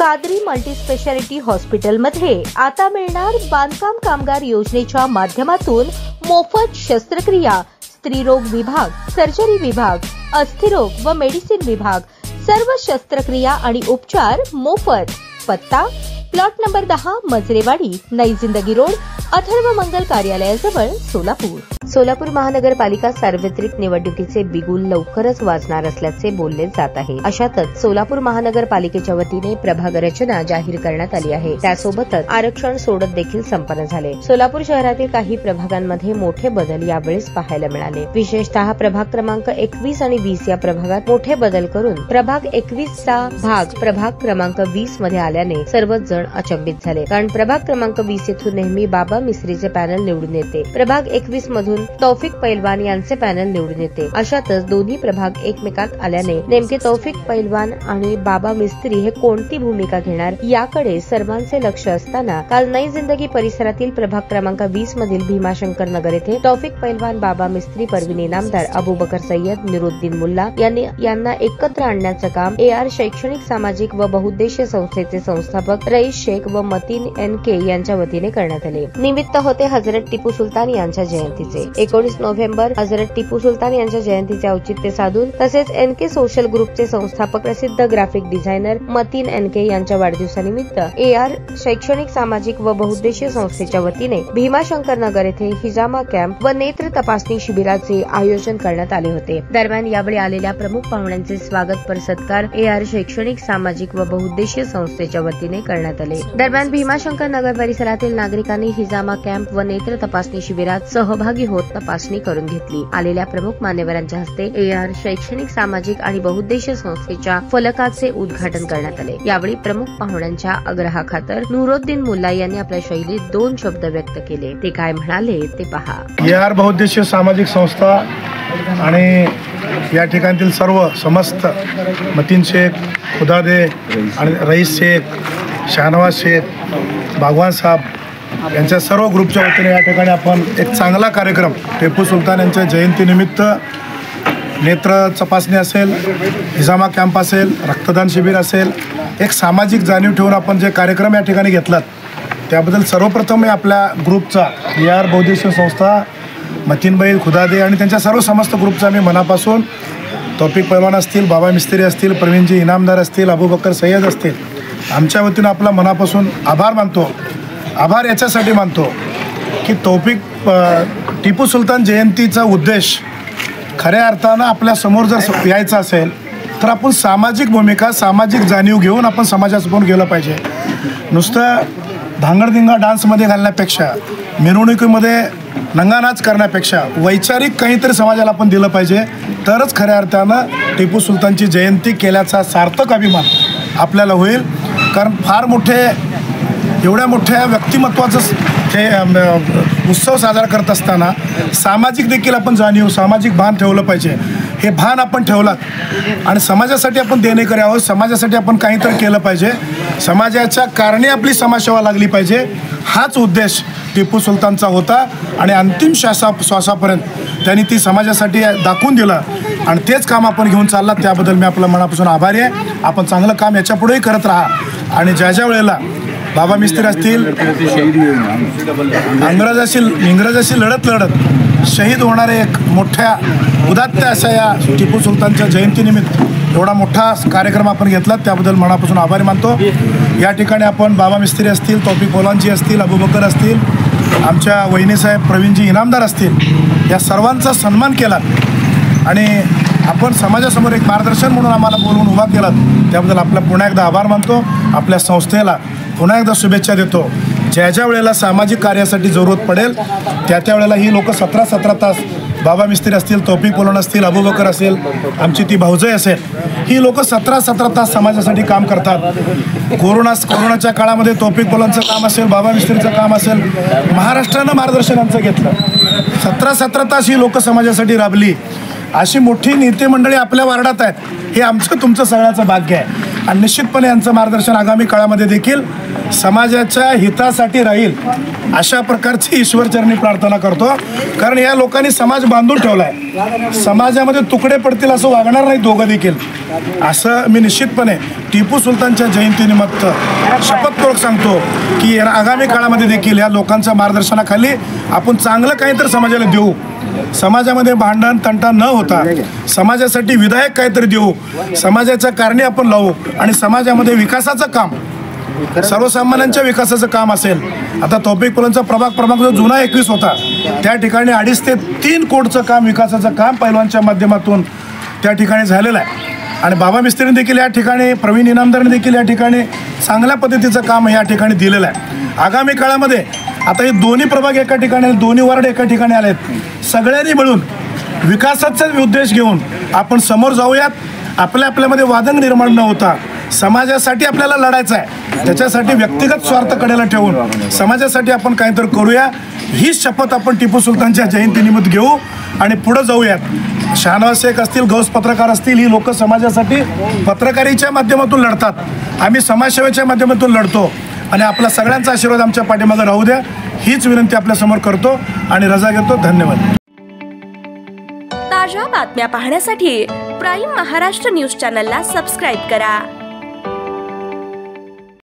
Qadri multispeciality हॉस्पिटलमध्ये आता मिळणार बांधकाम कामगार योजनेच्या माध्यमातून मोफत शस्त्रक्रिया, स्त्रीरोग विभाग, सर्जरी विभाग, अस्थिरोग व मेडिसिन विभाग, सर्व शस्त्रक्रिया आणि उपचार मोफत। पत्ता प्लॉट नंबर 10 मजरेवाडी, नई जिंदगी रोड, अथर्व मंगल कार्यालयाजवळ, सोलापूर। सोलापूर महानगरपालिका सार्वत्रिक निवडणुकीचे बिगुल लवकरच वाजणार असल्याचे बोलले जात आहे। अशातच सोलापूर महानगरपालिकेच्या वतीने प्रभाग रचना जाहीर करण्यात आली आहे। त्यासोबतच आरक्षण सोडत देखील संपन्न झाले। सोलापूर शहरातील काही प्रभागांमध्ये मोठे बदल यावेळेस पाहायला मिळाले। विशेषतः प्रभाग क्रमांक 21 आणि 20 या प्रभागात मोठे बदल करून प्रभाग 21 चा भाग प्रभाग क्रमांक 20 मध्ये आल्याने सर्वच जण अचंबित झाले। कारण प्रभाग क्रमांक 20 येथून नेहमी बाबा मिस्त्रीचे पॅनल निवडून येते। प्रभाग 21 मधून तौफिक पैलवान यांचे पॅनल निवडून येते। अशातच दोन्ही प्रभाग एकमेकात आल्याने नेमके तौफिक पैलवान आणि बाबा मिस्त्री हे कोणती भूमिका घेणार याकडे सर्वांचे लक्ष असताना काल नई जिंदगी परिसरातील प्रभाग क्रमांक 20 मधील भीमाशंकर नगर येथे तौफिक पैलवान, बाबा मिस्त्री, परवीन इनामदार, अबूबकर सय्यद, निरुद्दीन मुल्ला यांना एकत्र आणण्याचं काम AR शैक्षणिक सामाजिक व बहुउद्देशीय संस्थेचे संस्थापक रईस शेख व मतीन NK यांच्या वतीने करण्यात आले। निमित्त होते हजरत टिपू सुलतान यांच्या जयंतीचे। 19 नोव्हेंबर हजरत टिपू सुलतान यांच्या जयंतीचे औचित्य साधून तसेच NK सोशल ग्रुपचे संस्थापक प्रसिद्ध ग्राफिक डिझायनर मतीन NK यांच्या वाढदिवसानिमित्त AR शैक्षणिक सामाजिक व बहुउद्देशीय संस्थेच्या वतीने भीमाशंकर नगर येथे हिजामा कॅम्प व नेत्र तपासणी शिबिराचे आयोजन करण्यात आले होते। दरम्यान यावेळी आलेल्या प्रमुख पाहुण्यांचे स्वागत सत्कार AR शैक्षणिक सामाजिक व बहुउद्देशीय संस्थेच्या वतीने करण्यात आले। दरम्यान भीमाशंकर नगर परिसरातील नागरिकांनी हिजामा कॅम्प व नेत्र तपासणी शिबिरात सहभागी होत तपासणी करून घेतली। आलेल्या प्रमुख मान्यवरांच्या हस्ते AR शैक्षणिक सामाजिक आणि बहुउद्देशीय संस्थेच्या फलकाचे उद्घाटन करण्यात आले। यावेळी प्रमुख पाहुण्यांच्या आग्रहाखातर निरुद्दीन मुल्ला यांनी आपल्या शैलीत 2 शब्द व्यक्त केले। ते काय म्हणाले ते पहा। AR बहुउद्देशीय सामाजिक संस्था आणि या ठिकाणील सर्व समस्त मतीन शेख, खुदादे आणि रईस शेख, शाहनवाज शेख, बागवान साहब यांच्या सर्व ग्रुपच्या वतीने या ठिकाणी आपण एक चांगला कार्यक्रम टिपू सुलतान यांच्या जयंतीनिमित्त नेत्र तपासणी असेल, हिजामा कॅम्प असेल, रक्तदान शिबिर असेल, एक सामाजिक जाणीव ठेवून आपण जे कार्यक्रम या ठिकाणी घेतलात त्याबद्दल सर्वप्रथम आपल्या ग्रुपचा AR बहुउद्देशीय संस्था, मतीनबाई, खुदादे आणि त्यांच्या सर्व समस्त ग्रुपचा मी मनापासून तौफिक पैलवान असतील, बाबा मिस्त्री असतील, परवीनजी इनामदार असतील, अबूबकर सय्यद असतील, आमच्या वतीनं आपला मनापासून आभार मानतो। आभार याच्यासाठी मानतो की टिपू सुलतान जयंतीचा उद्देश खऱ्या अर्थानं आपल्या समोर जर यायचा असेल तर आपण सामाजिक भूमिका, सामाजिक जाणीव घेऊन आपण समाजासमोर गेलं पाहिजे। नुसतं धांगडधिंगा डान्समध्ये घालण्यापेक्षा, मिरवणुकीमध्ये नंगानाच करण्यापेक्षा वैचारिक काहीतरी समाजाला आपण दिलं पाहिजे, तरच खऱ्या अर्थानं टिपू सुलतानची जयंती केल्याचा सार्थक अभिमान आपल्याला होईल। कारण फार एवढ्या मोठ्या व्यक्तिमत्वाचं हे उत्सव साजरा करत असताना सामाजिक देखील आपण जाणीव, सामाजिक भान ठेवलं पाहिजे। हे भान आपण ठेवलात आणि समाजासाठी आपण देणेकरी आहोत, समाजासाठी आपण काहीतरी केलं पाहिजे, समाजाच्या कारणे आपली समाजसेवा लागली पाहिजे, हाच उद्देश टिपू सुलतानचा होता आणि अंतिम श्वासापर्यंत त्यांनी ती समाजासाठी दाखवून दिलं आणि तेच काम आपण घेऊन चाललात, त्याबद्दल मी आपल्या मनापासून आभारी आहे। आपण चांगलं काम याच्यापुढेही करत राहा आणि ज्या वेळेला बाबा मिस्त्री असतील, इंग्रजाशी लढत शहीद होणारे एक मोठ्या उदात्त अशा या टिपू सुलतानच्या जयंतीनिमित्त एवढा मोठा कार्यक्रम आपण घेतला, त्याबद्दल मनापासून आभारी मानतो। या ठिकाणी आपण बाबा मिस्त्री असतील, तौफिक पैलवानजी असतील, अबूबकर असतील, आमच्या वहिनीसाहेब प्रवीणजी इनामदार असतील, या सर्वांचा सन्मान केला आणि आपण समाजासमोर एक मार्गदर्शन म्हणून आम्हाला बोलवून उभा केला, त्याबद्दल आपला पुन्हा एकदा आभार मानतो। आपल्या संस्थेला पुन्हा एकदा शुभेच्छा देतो। ज्या वेळेला सामाजिक कार्यासाठी जरूरत पडेल त्या वेळेला ही लोक 17-17 तास, बाबा मिस्त्री असतील, तौफिक पैलवान असतील, अबूबकर असेल, आमची ती भाऊजाई असेल, ही लोक 17-17 तास समाजासाठी काम करतात। कोरोनाच्या काळामध्ये तौफिक पैलवानचं काम असेल, बाबा मिस्त्रीचं काम असेल, महाराष्ट्रानं मार्गदर्शनांचं घेतलं। 17-17 तास ही लोक समाजासाठी राबली। अशी मोठी नेते मंडळी आपल्या वार्डात आहेत, हे आमचं तुमचं सगळ्याचं भाग्य आहे। आणि निश्चितपणे यांचं मार्गदर्शन आगामी काळामध्ये देखील समाजाच्या हितासाठी राहील अशा प्रकारची ईश्वरचरणी प्रार्थना करतो. कारण या लोकांनी समाज बांधून ठेवला आहे. समाजामध्ये तुकडे पडतील असं वागणार नाही दोघं देखील, असं मी निश्चितपणे टिपू सुलतानच्या जयंतीनिमित्त शपथपूर्वक सांगतो की आगामी काळामध्ये देखील या लोकांच्या मार्गदर्शनाखाली आपण चांगलं काहीतरी समाजाला देऊ. समाजामध्ये भांडण तंटा न होता समाजासाठी विधायक काहीतरी देऊ, समाजाच्या कारणी आपण लावू आणि समाजामध्ये विकासाचं काम, सर्वसामान्यांच्या विकासाचं काम असेल. आता तौफिक पुलंचा प्रभाग क्रमांक जो जुना 21 होता त्या ठिकाणी 2.5 ते 3 कोटीचं काम, विकासाचं काम पैलवानच्या माध्यमातून त्या ठिकाणी झालेलं आहे. आणि बाबा मिस्त्रीने देखील या ठिकाणी, प्रवीण इनामदारने देखील या ठिकाणी चांगल्या पद्धतीचं काम या ठिकाणी दिलेलं आहे. आगामी काळामध्ये आता हे दोन्ही प्रभाग एका ठिकाणी, दोन्ही वार्ड एका ठिकाणी आलेत, सगळ्यांनी मिळून विकासाचा उद्देश घेऊन आपण समोर जाऊयात. आपल्यामध्ये वादंग निर्माण न होता समाजासाठी आपल्याला लढायचं आहे. त्याच्यासाठी व्यक्तिगत स्वार्थ कडेला ठेवून समाजासाठी आपण काहीतरी करूया, ही शपथ आपण टिपू सुलतानच्या जयंतीनिमित्त घेऊ आणि पुढे जाऊयात. शहानवाज शेख असतील, गौस पत्रकार असतील, ही लोक समाजासाठी पत्रकारीच्या माध्यमातून लढतात. आम्ही समाजसेवेच्या माध्यमातून लढतो आणि आपला सगळ्यांचा आशीर्वाद आमच्या पाठीमागे राहू द्या, हीच विनंती आपल्यासमोर करतो आणि रजा घेतो. धन्यवाद. ताज्या बातम्या पाहण्यासाठी प्राईम महाराष्ट्र न्यूज चॅनलला सबस्क्राईब करा.